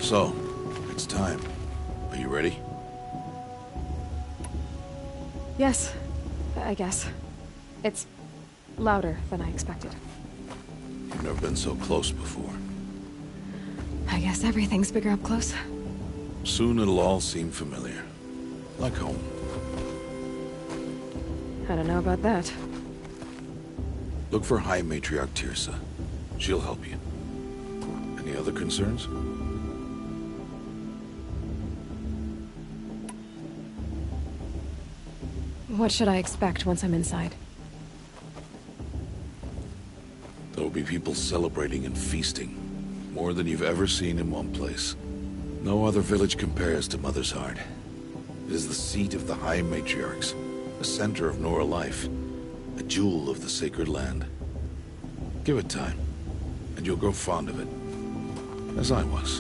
So, it's time. Are you ready? Yes, I guess. It's louder than I expected. You've never been so close before. I guess everything's bigger up close. Soon it'll all seem familiar. Like home. I don't know about that. Look for High Matriarch Tirsa. She'll help you. Any other concerns? What should I expect once I'm inside? There will be people celebrating and feasting. More than you've ever seen in one place. No other village compares to Mother's Heart. It is the seat of the High Matriarchs, the center of Nora life, a jewel of the sacred land. Give it time, and you'll grow fond of it. As I was,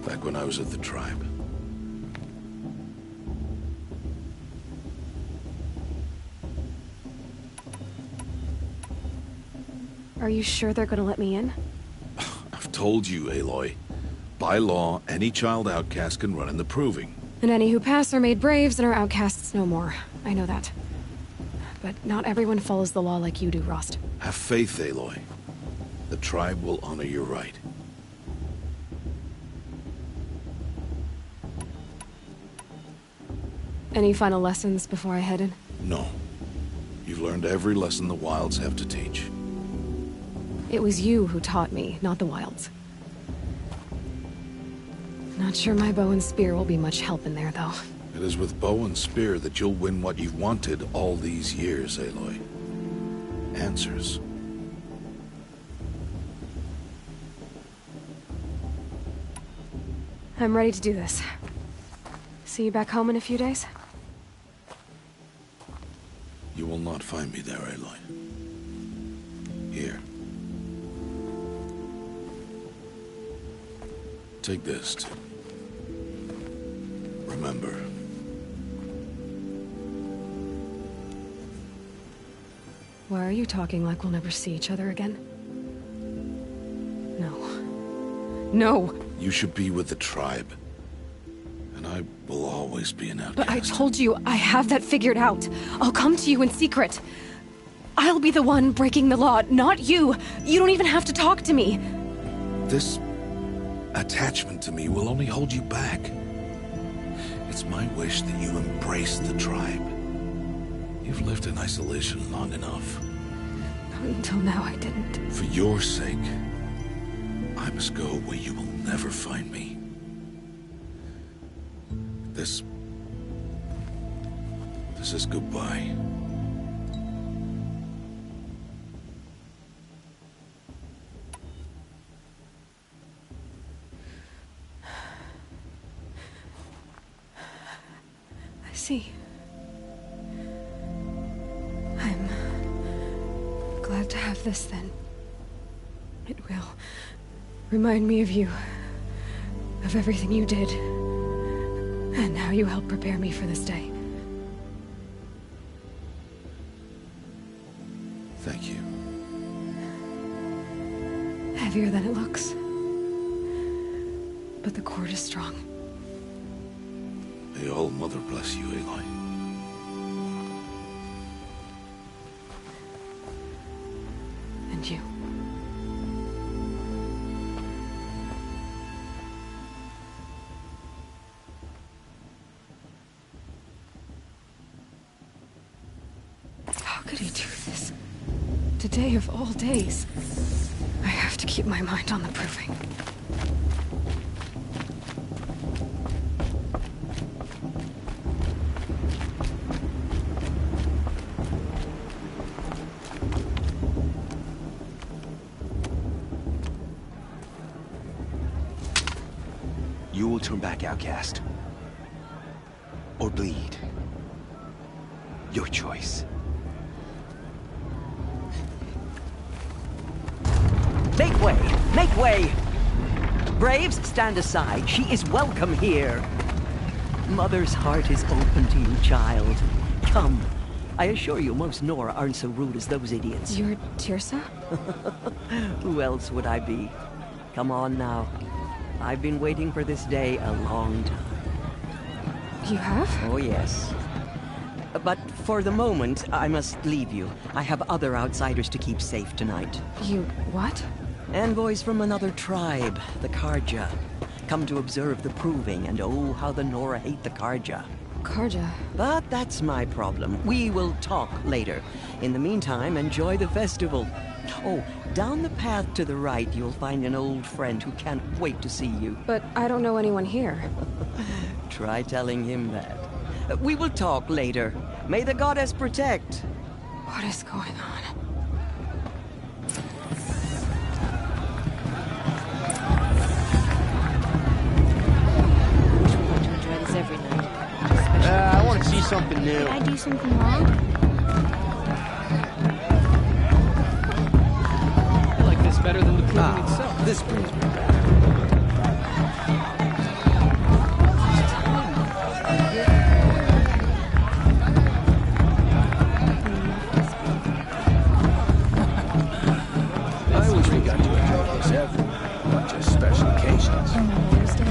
back when I was at the tribe. Are you sure they're gonna let me in? I've told you, Aloy. By law, any child outcast can run in the proving. And any who pass are made braves and are outcasts no more. I know that. But not everyone follows the law like you do, Rost. Have faith, Aloy. The tribe will honor your right. Any final lessons before I head in? No. You've learned every lesson the Wilds have to teach. It was you who taught me, not the Wilds. Not sure my bow and spear will be much help in there, though. It is with bow and spear that you'll win what you've wanted all these years, Aloy. Answers. I'm ready to do this. See you back home in a few days? You will not find me there, Aloy. Here. Take this to remember. Why are you talking like we'll never see each other again? No. No! You should be with the tribe. And I will always be an outcast. But I told you, I have that figured out. I'll come to you in secret. I'll be the one breaking the law, not you. You don't even have to talk to me. This attachment to me will only hold you back. It's my wish that you embrace the tribe. You've lived in isolation long enough. Until now, I didn't. For your sake, I must go where you will never find me. This is goodbye. I see. I'm glad to have this then. It will remind me of you, of everything you did, and how you helped prepare me for this day. Thank you. Heavier than it looks. But the cord is strong. May All Mother bless you, Aloy. And you. How could he do this? Today of all days. I have to keep my mind on the proving. You will turn back, outcast. Or bleed. Your choice. Make way! Make way! Braves, stand aside. She is welcome here. Mother's heart is open to you, child. Come. I assure you, most Nora aren't so rude as those idiots. You're Tirsa? Who else would I be? Come on now. I've been waiting for this day a long time. You have? Oh, yes. But for the moment, I must leave you. I have other outsiders to keep safe tonight. You what? Envoys from another tribe, the Karja. Come to observe the proving, and oh, how the Nora hate the Karja. Karja. But that's my problem. We will talk later. In the meantime, enjoy the festival. Oh, down the path to the right, you'll find an old friend who can't wait to see you. But I don't know anyone here. Try telling him that. We will talk later. May the goddess protect. What is going on? Enjoy this every night. I want to see something new. Did I do something wrong? I like this better than the proving itself. This brings me back. I wish we got to enjoy this every night, not just special occasions. On Mother's Day,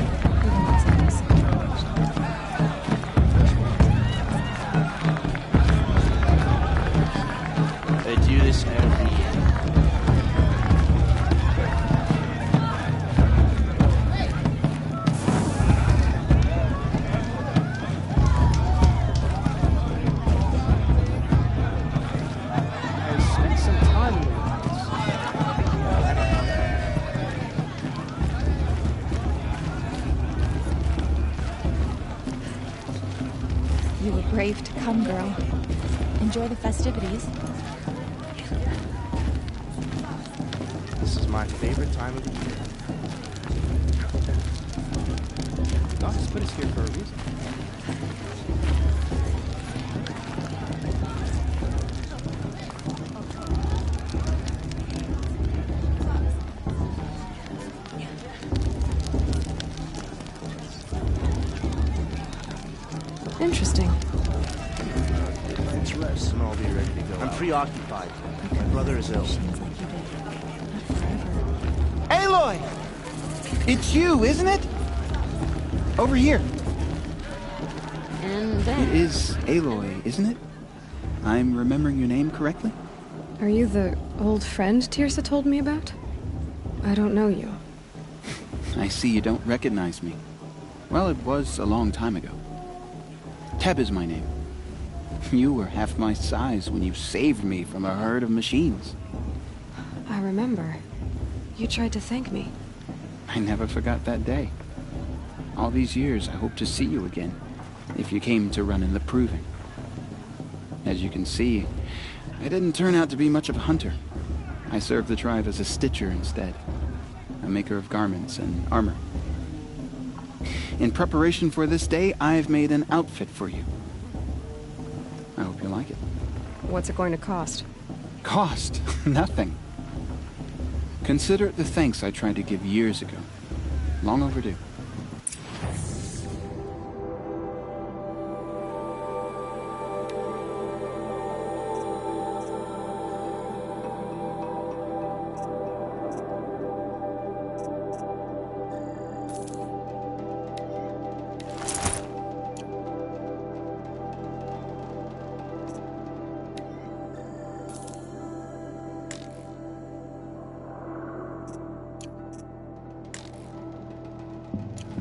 They do this every year. I spent some time in the woods. You were brave to come, girl. Enjoy the festivities. This is my favorite time of the year. God has put us here for a reason. Interesting. Let's rest and I'll be ready to go. I'm preoccupied. My brother is ill. Seems like you did. Not forever. Aloy! It's you, isn't it? Over here. And It then... is Aloy, isn't it? I'm remembering your name correctly? Are you the old friend Tirsa told me about? I don't know you. I see you don't recognize me. Well, it was a long time ago. Teb is my name. You were half my size when you saved me from a herd of machines. I remember. You tried to thank me. I never forgot that day. All these years, I hope to see you again, if you came to run in the proving. As you can see, I didn't turn out to be much of a hunter. I served the tribe as a stitcher instead, a maker of garments and armor. In preparation for this day, I've made an outfit for you. I hope you like it. What's it going to cost? Cost? Nothing. Consider it the thanks I tried to give years ago. Long overdue.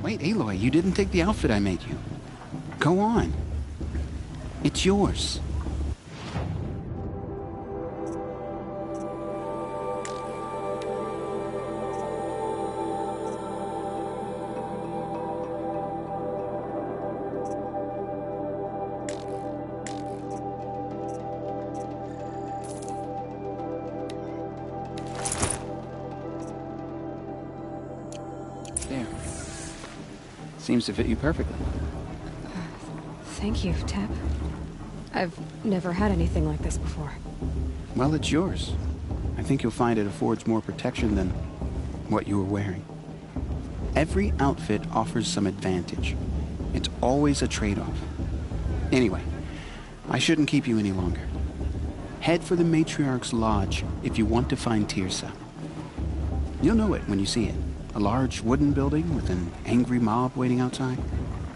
Wait, Aloy, you didn't take the outfit I made you. Go on. It's yours. There. Seems to fit you perfectly. Thank you, Teb. I've never had anything like this before. Well, it's yours. I think you'll find it affords more protection than what you were wearing. Every outfit offers some advantage. It's always a trade-off. Anyway, I shouldn't keep you any longer. Head for the Matriarch's Lodge if you want to find Tirsa. You'll know it when you see it. A large wooden building with an angry mob waiting outside?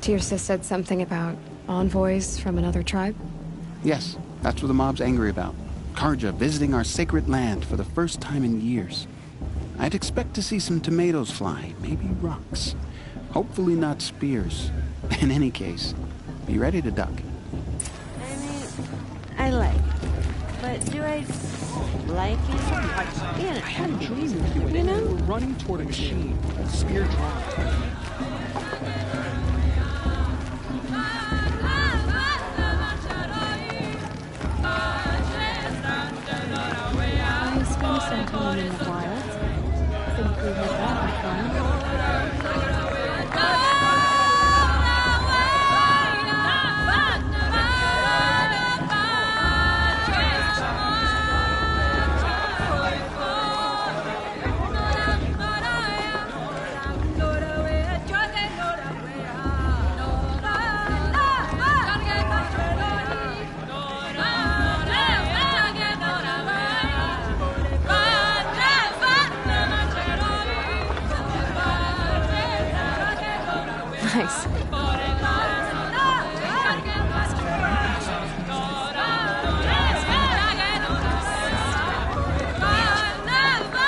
Tirsa said something about envoys from another tribe? Yes, that's what the mob's angry about. Karja visiting our sacred land for the first time in years. I'd expect to see some tomatoes fly, maybe rocks. Hopefully not spears. In any case, be ready to duck. I mean, I like it. But do I like it? I had a dream of you and you were running toward a machine, a spear dropped. I spent some time in the wild. Think we had that in common. Nice.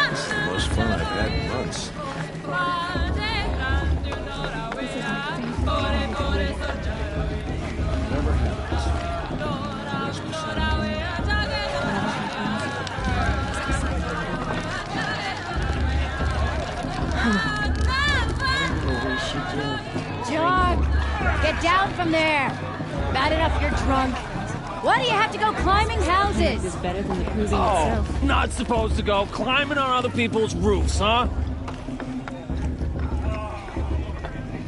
This is the most fun I've had in months. Whatever happens. Yes, we said. John, get down from there. Bad enough you're drunk. Why do you have to go climbing houses? Is better than the cruising itself. Not supposed to go climbing on other people's roofs, huh?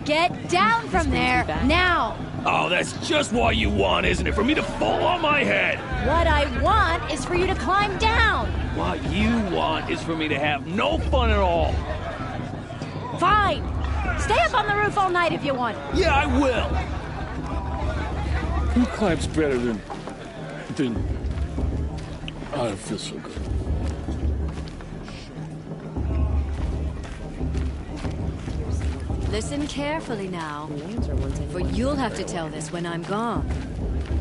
Get down from there now. Oh, that's just what you want, isn't it? For me to fall on my head. What I want is for you to climb down. What you want is for me to have no fun at all. Fine. Stay up on the roof all night if you want. Yeah, I will. Who climbs better than... I don't feel so good. Listen carefully now, for you'll have to tell this when I'm gone.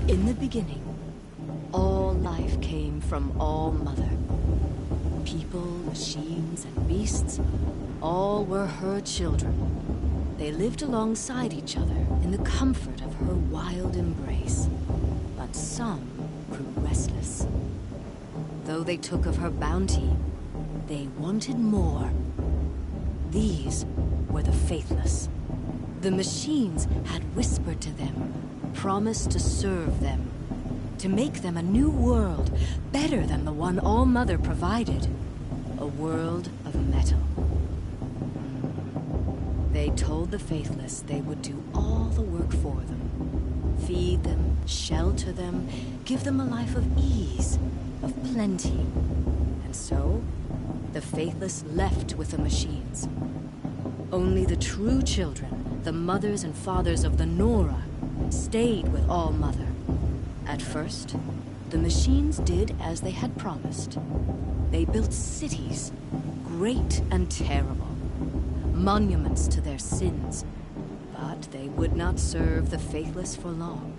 In the beginning, all life came from All Mother. People, machines, and beasts, all were her children. They lived alongside each other in the comfort of her wild embrace. But some grew restless. Though they took of her bounty, they wanted more. These were the faithless. The machines had whispered to them, promised to serve them, to make them a new world, better than the one All Mother provided. A world of metal. They told the faithless they would do all the work for them. Feed them, shelter them, give them a life of ease, of plenty. And so, the faithless left with the machines. Only the true children, the mothers and fathers of the Nora, stayed with All Mother. At first, the machines did as they had promised. They built cities, great and terrible, monuments to their sins, but they would not serve the faithless for long.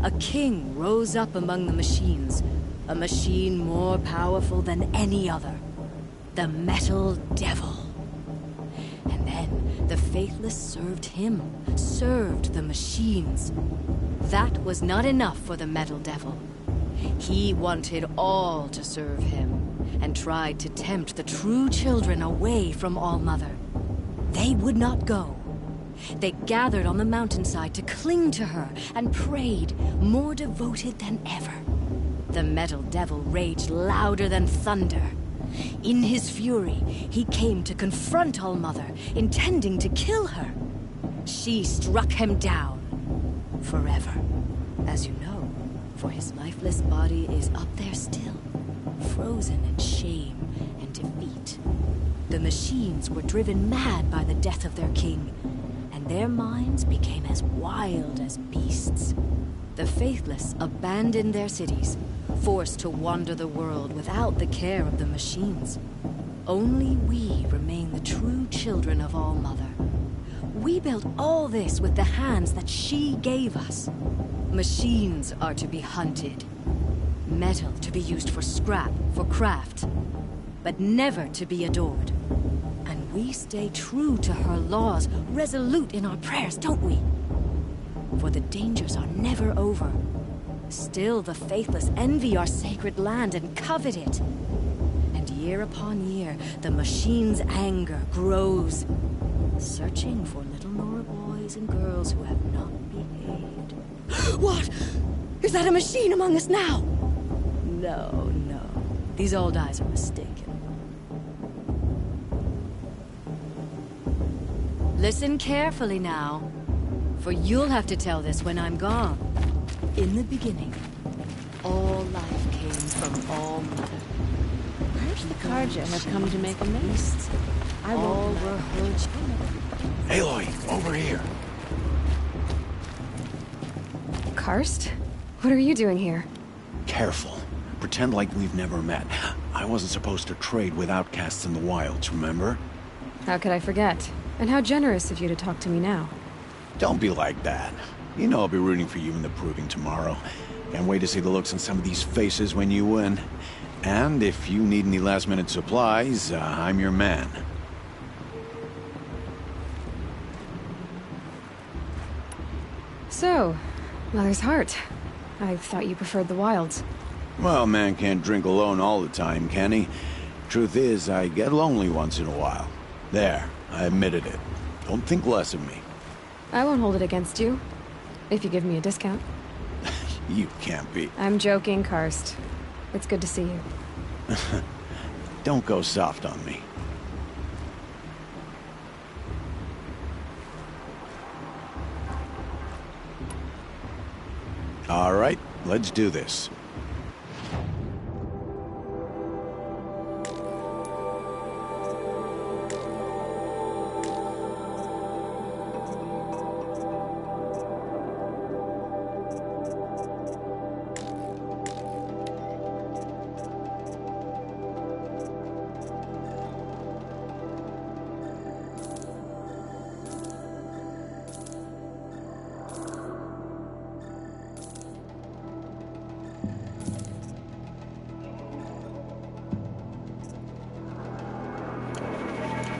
A king rose up among the machines, a machine more powerful than any other, the Metal Devil. And then the faithless served him, served the machines. That was not enough for the Metal Devil. He wanted all to serve him, and tried to tempt the true children away from All Mother. They would not go. They gathered on the mountainside to cling to her and prayed, more devoted than ever. The Metal Devil raged louder than thunder. In his fury, he came to confront All Mother, intending to kill her. She struck him down forever, as you know, for his lifeless body is up there still, frozen in shame and defeat. The machines were driven mad by the death of their king, and their minds became as wild as beasts. The faithless abandoned their cities, forced to wander the world without the care of the machines. Only we remain the true children of All-Mother. We built all this with the hands that she gave us. Machines are to be hunted. Metal to be used for scrap, for craft. But never to be adored. And we stay true to her laws, resolute in our prayers, don't we? For the dangers are never over. Still the faithless envy our sacred land and covet it. And year upon year, the machine's anger grows, searching for little Nora boys and girls who have not behaved. What? Is that a machine among us now? No, no. These old eyes are mistaken. Listen carefully now, for you'll have to tell this when I'm gone. In the beginning, all life came from All-Mother. The Karja have come to make amends. All were her children. Aloy, over here. Karst? What are you doing here? Careful. Pretend like we've never met. I wasn't supposed to trade with outcasts in the wilds, remember? How could I forget? And how generous of you to talk to me now. Don't be like that. You know I'll be rooting for you in the proving tomorrow. Can't wait to see the looks on some of these faces when you win. And if you need any last-minute supplies, I'm your man. So, Mother's Heart. I thought you preferred the wilds. Well, man can't drink alone all the time, can he? Truth is, I get lonely once in a while. There, I admitted it. Don't think less of me. I won't hold it against you, if you give me a discount. You can't be. I'm joking, Karst. It's good to see you. Don't go soft on me. All right, let's do this.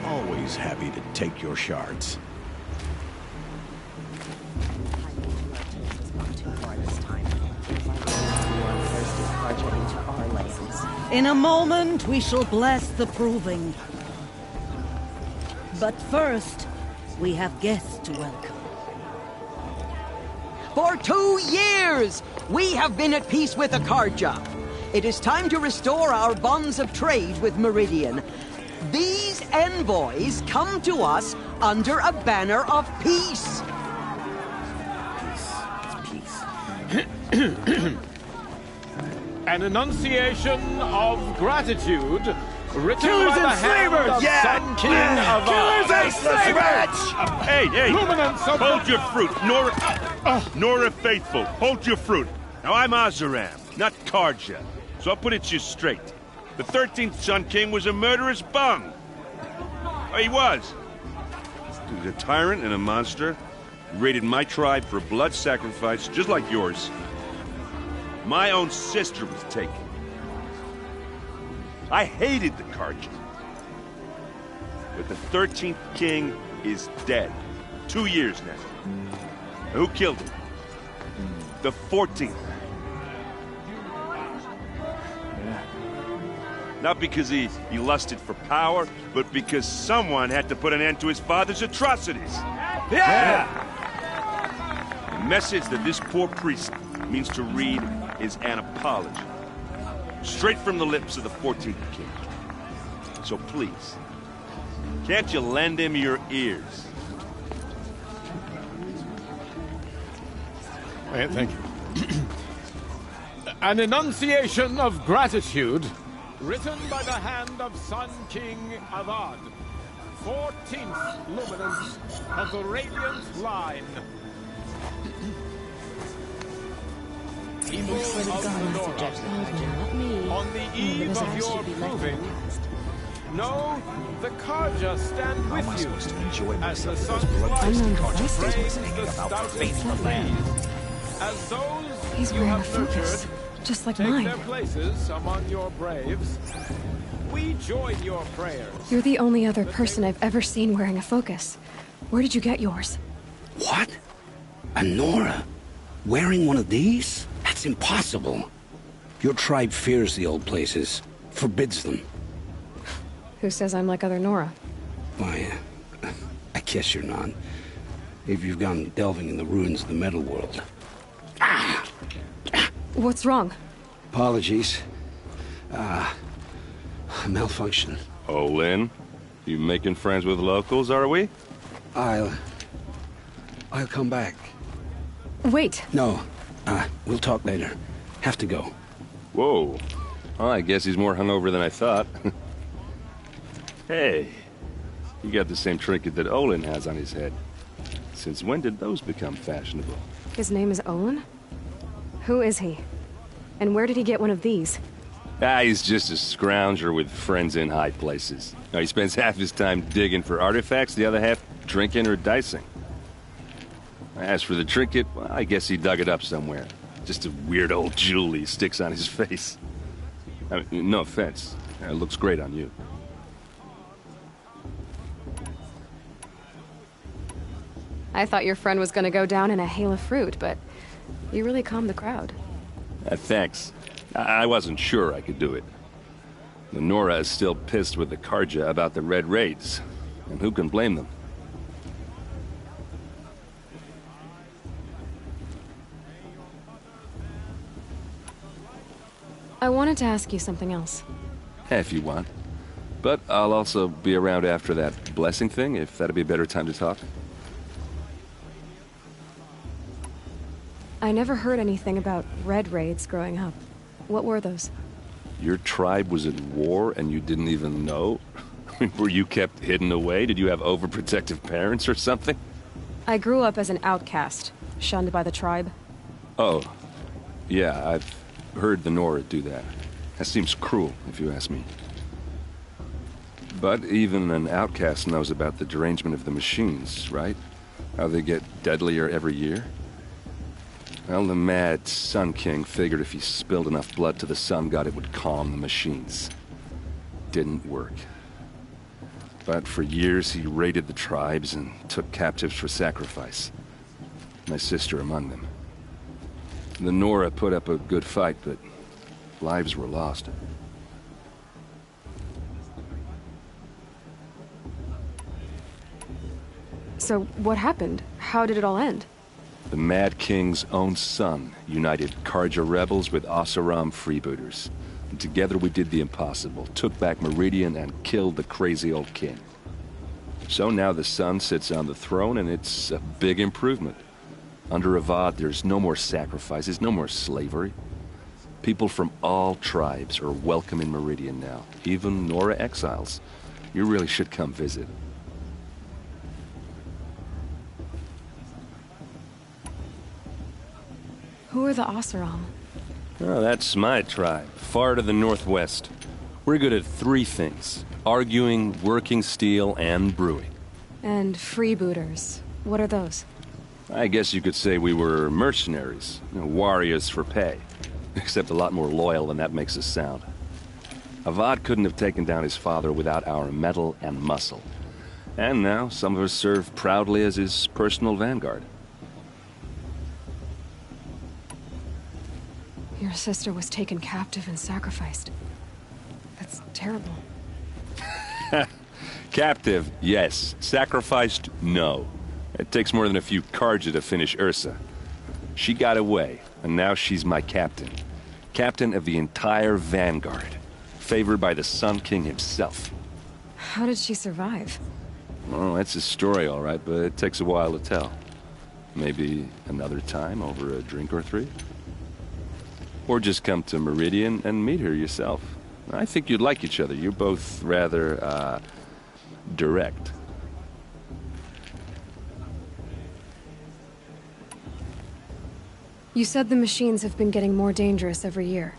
Always happy to take your shards. In a moment, we shall bless the proving. But first, we have guests to welcome. For 2 years, we have been at peace with the Karja. It is time to restore our bonds of trade with Meridian. These envoys come to us under a banner of peace. An enunciation of gratitude written Killers by the and hand slavers! of Sun King of Killers and slavers! Hey! Luminance of Hold your fruit, Nora Faithful. Hold your fruit. Now I'm Azaram, not Karja, so I'll put it to you straight. The 13th Sun King was a murderous bung. Oh, he was. He was a tyrant and a monster. He raided my tribe for blood sacrifice, just like yours. My own sister was taken. I hated the Karja. But the 13th king is dead. 2 years now. Who killed him? The 14th. Not because he lusted for power, but because someone had to put an end to his father's atrocities. Yeah! The message that this poor priest means to read is an apology. Straight from the lips of the 14th king. So please, can't you lend him your ears? Thank you. An enunciation of gratitude written by the hand of Sun King Avad, 14th luminance of the Radiant Line. People of the North, on the eve of your proving, No, the Karja stand with you. Supposed to enjoy As the myself sun's with those light Unknown braves devices. the stoutest trees. As those He's you wearing a have focus, nurtured just like take mine. their places among your braves, we join your prayers. You're the only other person I've ever seen wearing a focus. Where did you get yours? What? A Nora? Wearing one of these? That's impossible. Your tribe fears the old places, forbids them. Who says I'm like other Nora? Why, I guess you're not. If you've gone delving in the ruins of the metal world. What's wrong? Apologies. Malfunction. Oh, Lynn? You making friends with locals, are we? I'll come back. Wait. No. We'll talk later. Have to go. Whoa. Well, I guess he's more hungover than I thought. Hey, you got the same trinket that Olin has on his head. Since when did those become fashionable? His name is Olin? Who is he? And where did he get one of these? He's just a scrounger with friends in high places. Now, he spends half his time digging for artifacts, the other half drinking or dicing. As for the trinket, well, I guess he dug it up somewhere. Just a weird old jewel he sticks on his face. I mean, no offense. It looks great on you. I thought your friend was gonna go down in a hail of fruit, but you really calmed the crowd. Thanks. I wasn't sure I could do it. The Nora is still pissed with the Karja about the Red Raids, and who can blame them? I wanted to ask you something else. If you want. But I'll also be around after that blessing thing, if that'd be a better time to talk. I never heard anything about Red Raids growing up. What were those? Your tribe was at war and you didn't even know? I mean, were you kept hidden away? Did you have overprotective parents or something? I grew up as an outcast, shunned by the tribe. Oh, yeah, I've heard the Nora do that. That seems cruel, if you ask me. But even an outcast knows about the derangement of the machines, right? How they get deadlier every year? Well, the mad Sun King figured if he spilled enough blood to the Sun God, it would calm the machines. Didn't work. But for years, he raided the tribes and took captives for sacrifice. My sister among them. The Nora put up a good fight, but lives were lost. So, what happened? How did it all end? The Mad King's own son united Karja rebels with Oseram freebooters. And together we did the impossible, took back Meridian and killed the crazy old king. So now the son sits on the throne and it's a big improvement. Under Avad, there's no more sacrifices, no more slavery. People from all tribes are welcome in Meridian now, even Nora exiles. You really should come visit. Who are the Oseram? Oh, that's my tribe, far to the northwest. We're good at three things: arguing, working steel, and brewing. And freebooters. What are those? I guess you could say we were mercenaries, warriors for pay. Except a lot more loyal than that makes us sound. Avad couldn't have taken down his father without our metal and muscle. And now some of us serve proudly as his personal vanguard. Your sister was taken captive and sacrificed. That's terrible. Captive, yes. Sacrificed, no. It takes more than a few Karja to finish Ursa. She got away, and now she's my captain. Captain of the entire vanguard. Favored by the Sun King himself. How did she survive? Oh, that's a story, all right, but it takes a while to tell. Maybe another time over a drink or three? Or just come to Meridian and meet her yourself. I think you'd like each other. You're both rather, direct. You said the machines have been getting more dangerous every year.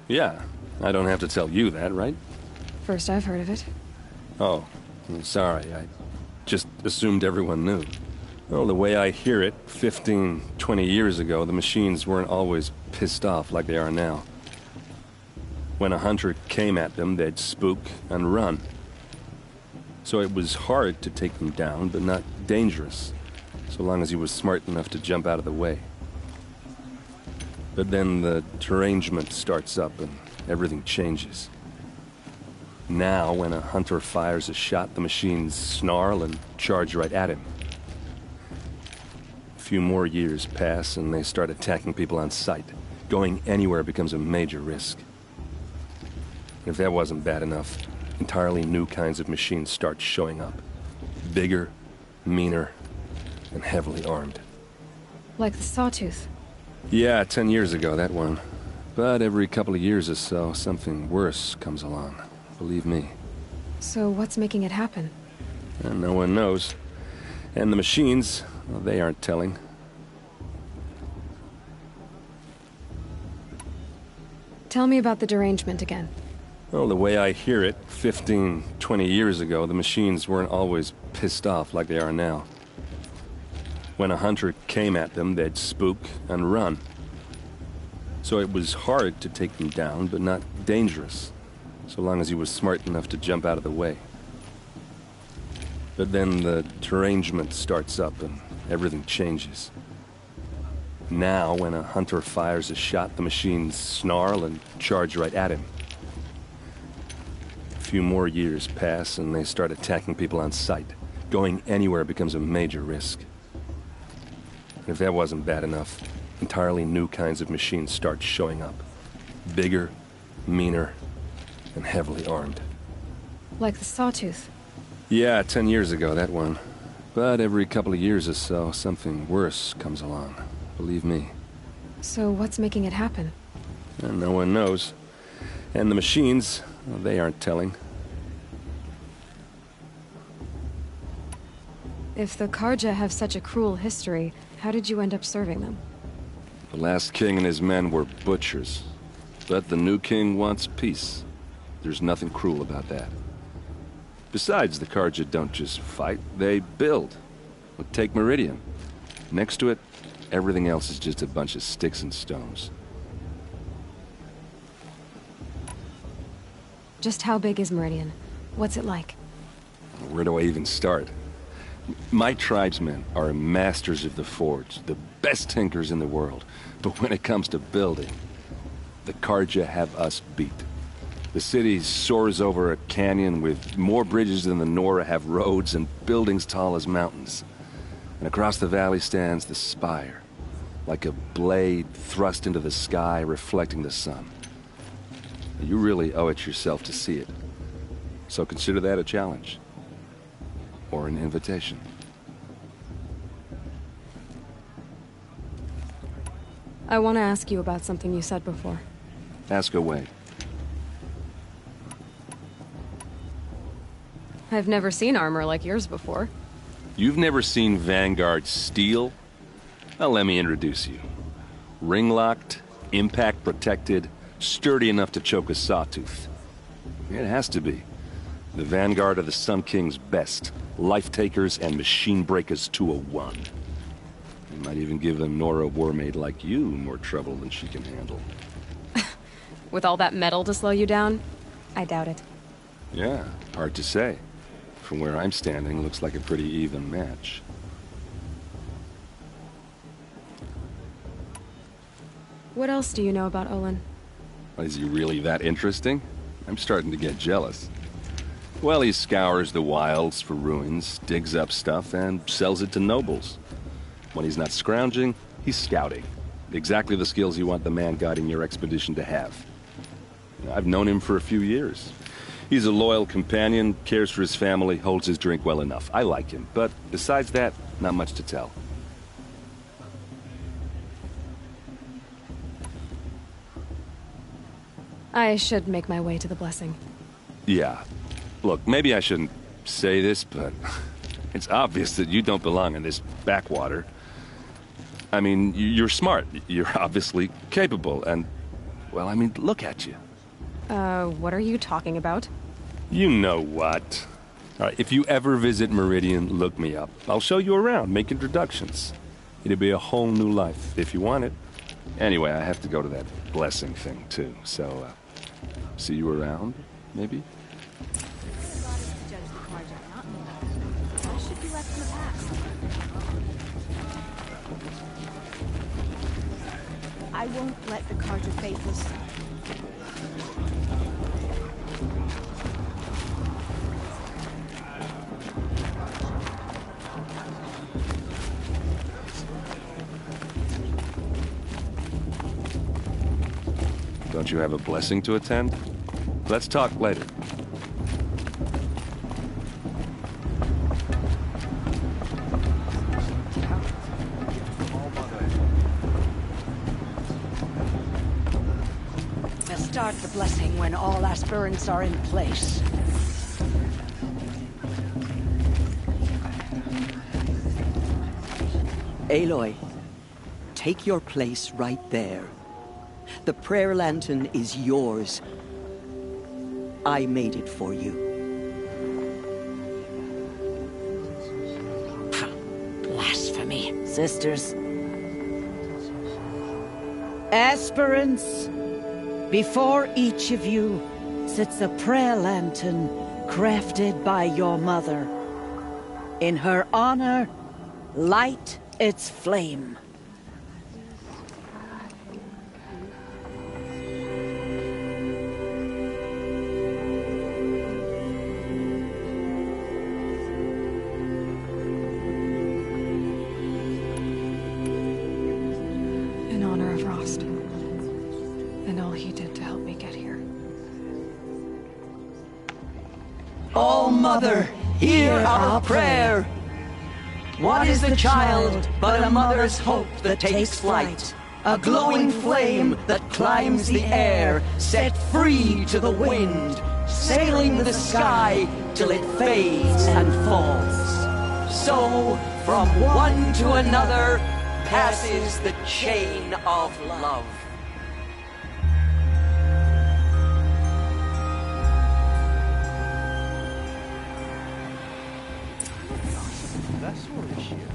Yeah, I don't have to tell you that, right? First I've heard of it. Oh, I'm sorry. I just assumed everyone knew. Well, the way I hear it, 15, 20 years ago, the machines weren't always pissed off like they are now. When a hunter came at them, they'd spook and run. So it was hard to take them down, but not dangerous, so long as he was smart enough to jump out of the way. But then the derangement starts up and everything changes. Now, when a hunter fires a shot, the machines snarl and charge right at him. A few more years pass and they start attacking people on sight. Going anywhere becomes a major risk. And if that wasn't bad enough, entirely new kinds of machines start showing up. Bigger, meaner, and heavily armed. Like the Sawtooth. Yeah, 10 years ago, that one. But every couple of years or so, something worse comes along. Believe me. So what's making it happen? And no one knows. And the machines, well, they aren't telling. Tell me about the derangement again. Well, the way I hear it, 15, 20 years ago, the machines weren't always pissed off like they are now. When a hunter came at them, they'd spook and run. So it was hard to take them down, but not dangerous, so long as he was smart enough to jump out of the way. But then the derangement starts up and everything changes. Now, when a hunter fires a shot, the machines snarl and charge right at him. A few more years pass and they start attacking people on sight. Going anywhere becomes a major risk. And if that wasn't bad enough, entirely new kinds of machines start showing up. Bigger, meaner, and heavily armed. Like the Sawtooth. Yeah, 10 years ago, that one. But every couple of years or so, something worse comes along. Believe me. So what's making it happen? And no one knows. And the machines, well, they aren't telling. If the Karja have such a cruel history, how did you end up serving them? The last king and his men were butchers. But the new king wants peace. There's nothing cruel about that. Besides, the Karja don't just fight, they build. Well, take Meridian. Next to it, everything else is just a bunch of sticks and stones. Just how big is Meridian? What's it like? Where do I even start? My tribesmen are masters of the forge, the best tinkers in the world. But when it comes to building, the Karja have us beat. The city soars over a canyon with more bridges than the Nora have roads and buildings tall as mountains. And across the valley stands the spire, like a blade thrust into the sky reflecting the sun. You really owe it yourself to see it. So consider that a challenge. Or an invitation. I want to ask you about something you said before. Ask away. I've never seen armor like yours before. You've never seen Vanguard steel? Well, let me introduce you. Ring-locked, impact-protected, sturdy enough to choke a sawtooth. It has to be. The Vanguard are the Sun King's best. Life-takers and machine breakers 201. You might even give a Nora warmaid like you more trouble than she can handle. With all that metal to slow you down? I doubt it. Yeah, hard to say. From where I'm standing, looks like a pretty even match. What else do you know about Olin? Is he really that interesting? I'm starting to get jealous. Well, he scours the wilds for ruins, digs up stuff, and sells it to nobles. When he's not scrounging, he's scouting. Exactly the skills you want the man guiding your expedition to have. I've known him for a few years. He's a loyal companion, cares for his family, holds his drink well enough. I like him, but besides that, not much to tell. I should make my way to the blessing. Yeah. Look, maybe I shouldn't say this, but it's obvious that you don't belong in this backwater. I mean, you're smart. You're obviously capable, and, well, I mean, look at you. What are you talking about? You know what. All right, if you ever visit Meridian, look me up. I'll show you around, make introductions. It'll be a whole new life, if you want it. Anyway, I have to go to that blessing thing, too. So, see you around, maybe? I won't let the Carja faithless. Don't you have a blessing to attend? Let's talk later. We'll start the blessing when all aspirants are in place. Aloy, take your place right there. The prayer lantern is yours. I made it for you. Blasphemy. Sisters. Aspirants, before each of you sits a prayer lantern crafted by your mother. In her honor, light its flame. In honor of Rost. And all he did to help me get here. O Mother, hear our prayer! What is the child but a mother's hope that takes flight? A glowing flame that climbs the air, set free to the wind, sailing the sky till it fades and falls. So, from one to another, passes the chain of love.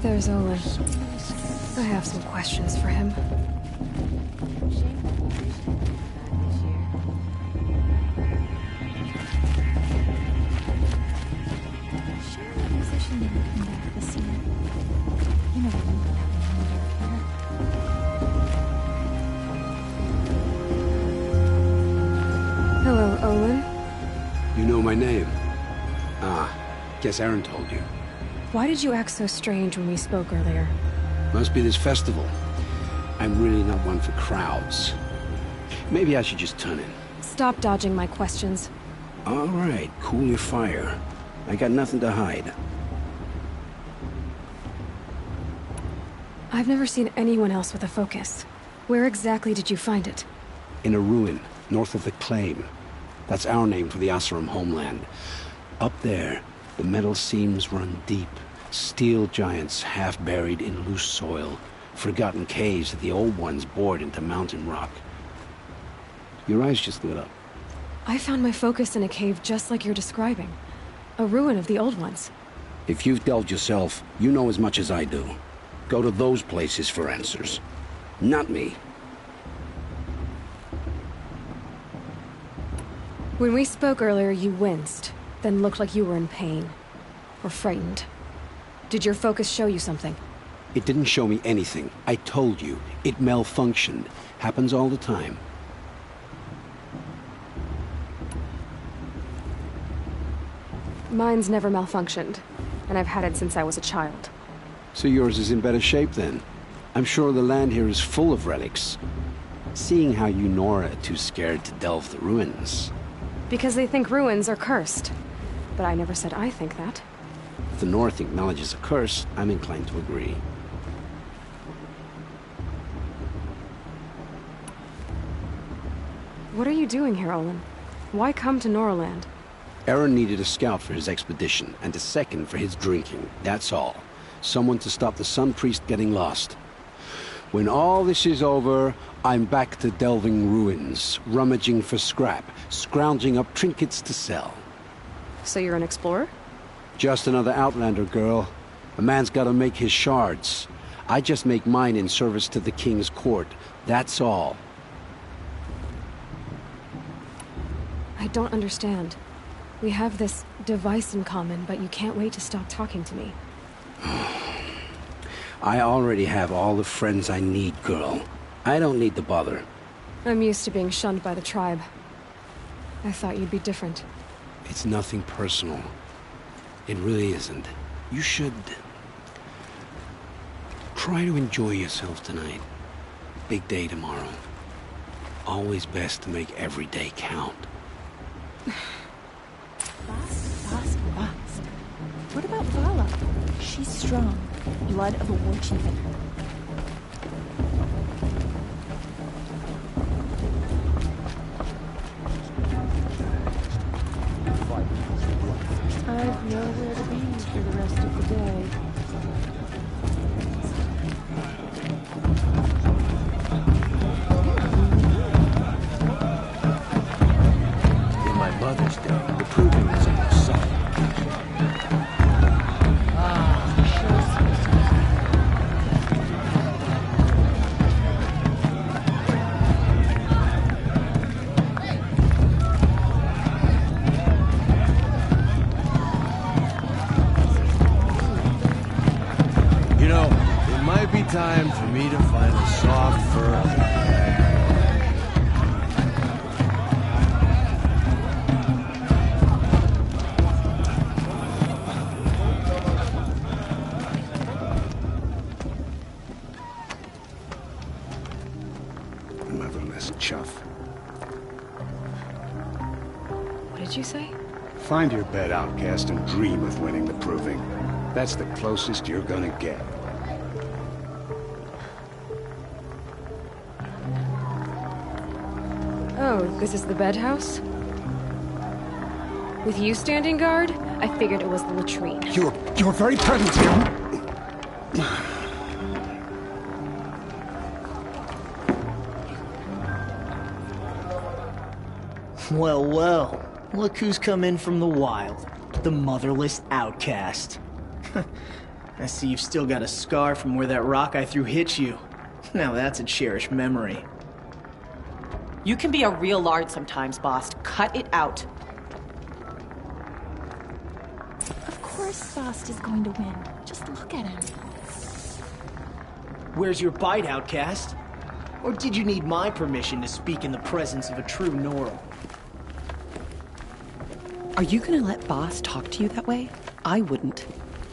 There's Olin. I have some questions for him. Hello, Olin. You know my name? Ah, guess Aaron told you. Why did you act so strange when we spoke earlier? Must be this festival. I'm really not one for crowds. Maybe I should just turn in. Stop dodging my questions. All right, cool your fire. I got nothing to hide. I've never seen anyone else with a focus. Where exactly did you find it? In a ruin, north of the Claim. That's our name for the Oseram homeland. Up there, the metal seams run deep. Steel giants half buried in loose soil. Forgotten caves that the old ones bored into mountain rock. Your eyes just lit up. I found my focus in a cave just like you're describing. A ruin of the old ones. If you've delved yourself, you know as much as I do. Go to those places for answers. Not me. When we spoke earlier, you winced, then looked like you were in pain. Or frightened. Did your focus show you something? It didn't show me anything. I told you. It malfunctioned. Happens all the time. Mine's never malfunctioned, and I've had it since I was a child. So yours is in better shape then. I'm sure the land here is full of relics. Seeing how you Nora are too scared to delve the ruins. Because they think ruins are cursed. But I never said I think that. If the North acknowledges a curse, I'm inclined to agree. What are you doing here, Olin? Why come to Noraland? Aaron needed a scout for his expedition, and a second for his drinking. That's all. Someone to stop the Sun Priest getting lost. When all this is over, I'm back to delving ruins, rummaging for scrap, scrounging up trinkets to sell. So you're an explorer? Just another Outlander, girl. A man's gotta make his shards. I just make mine in service to the King's court. That's all. I don't understand. We have this device in common, but you can't wait to stop talking to me. I already have all the friends I need, girl. I don't need the bother. I'm used to being shunned by the tribe. I thought you'd be different. It's nothing personal. It really isn't. You should... try to enjoy yourself tonight. Big day tomorrow. Always best to make every day count. Bast. What about Vala? She's strong. Blood of a war chief in her. I've nowhere to be for the rest of the day. In my mother's day, the proving was in the sun. You know, it might be time for me to find a soft fur. Motherless chuff. What did you say? Find your bed, outcast, and dream of winning the proving. That's the closest you're gonna get. Oh, this is the bed house? With you standing guard, I figured it was the latrine. You're very present here. Well, well. Look who's come in from the wild. The motherless outcast. I see you've still got a scar from where that rock I threw hit you. Now that's a cherished memory. You can be a real lard sometimes, boss. Cut it out. Of course Bast is going to win. Just look at him. Where's your bite, outcast? Or did you need my permission to speak in the presence of a true Nora? Are you gonna let boss talk to you that way? I wouldn't.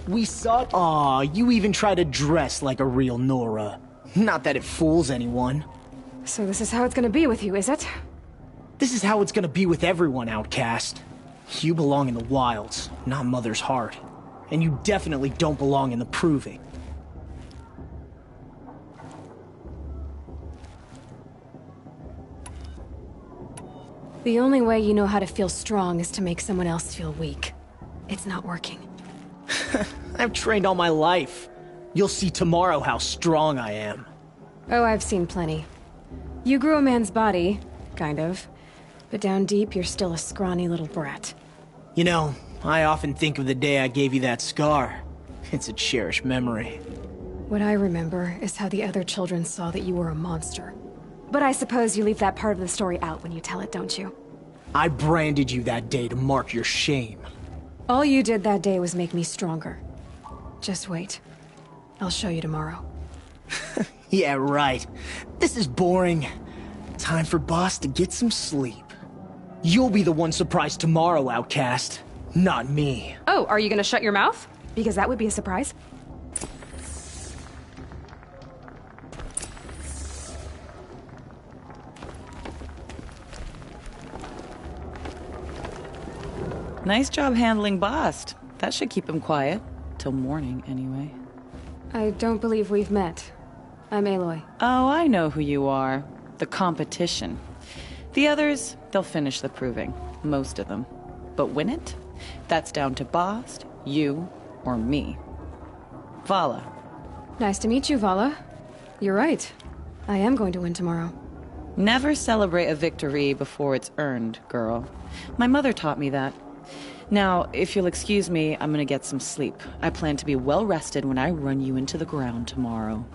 We saw... Aw, you even try to dress like a real Nora. Not that it fools anyone. So this is how it's gonna be with you, is it? This is how it's gonna be with everyone, outcast. You belong in the wilds, not Mother's heart. And you definitely don't belong in the proving. The only way you know how to feel strong is to make someone else feel weak. It's not working. I've trained all my life. You'll see tomorrow how strong I am. Oh, I've seen plenty. You grew a man's body, kind of. But down deep, you're still a scrawny little brat. You know, I often think of the day I gave you that scar. It's a cherished memory. What I remember is how the other children saw that you were a monster. But I suppose you leave that part of the story out when you tell it, don't you? I branded you that day to mark your shame. All you did that day was make me stronger. Just wait. I'll show you tomorrow. Yeah, right. This is boring. Time for boss to get some sleep. You'll be the one surprised tomorrow, outcast. Not me. Oh, are you gonna shut your mouth? Because that would be a surprise. Nice job handling Bast. That should keep him quiet. Till morning, anyway. I don't believe we've met. I'm Aloy. Oh, I know who you are. The competition. The others, they'll finish the proving. Most of them. But win it? That's down to Bast, you, or me. Vala. Nice to meet you, Vala. You're right. I am going to win tomorrow. Never celebrate a victory before it's earned, girl. My mother taught me that. Now, if you'll excuse me, I'm gonna get some sleep. I plan to be well rested when I run you into the ground tomorrow.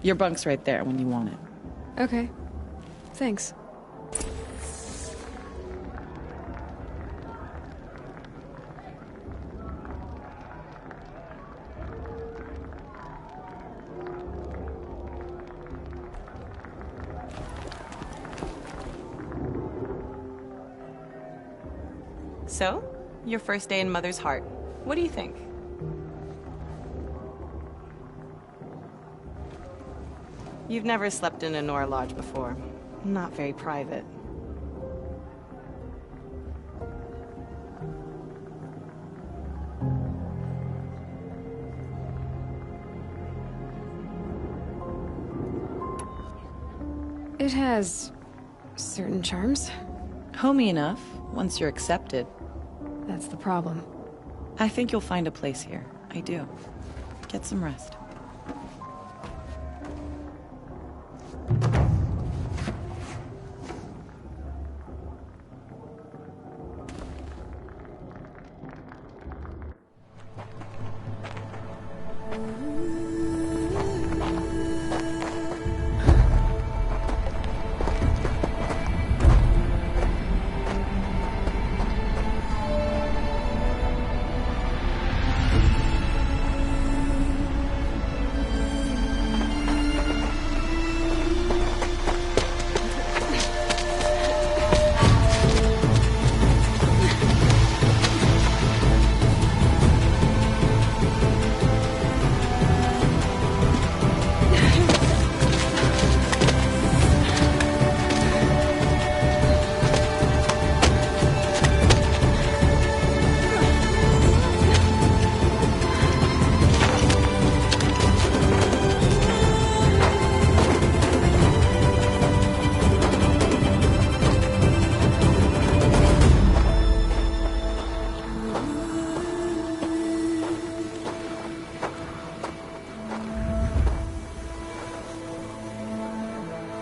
Your bunk's right there when you want it. Okay. Thanks. So, your first day in Mother's Heart. What do you think? You've never slept in a Nora Lodge before. Not very private. It has certain charms. Homey enough, once you're accepted. That's the problem. I think you'll find a place here. I do. Get some rest.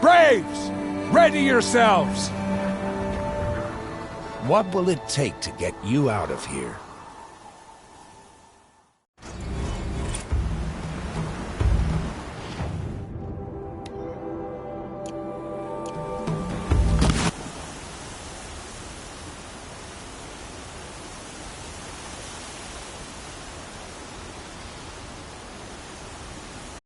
Braves! Ready yourselves! What will it take to get you out of here?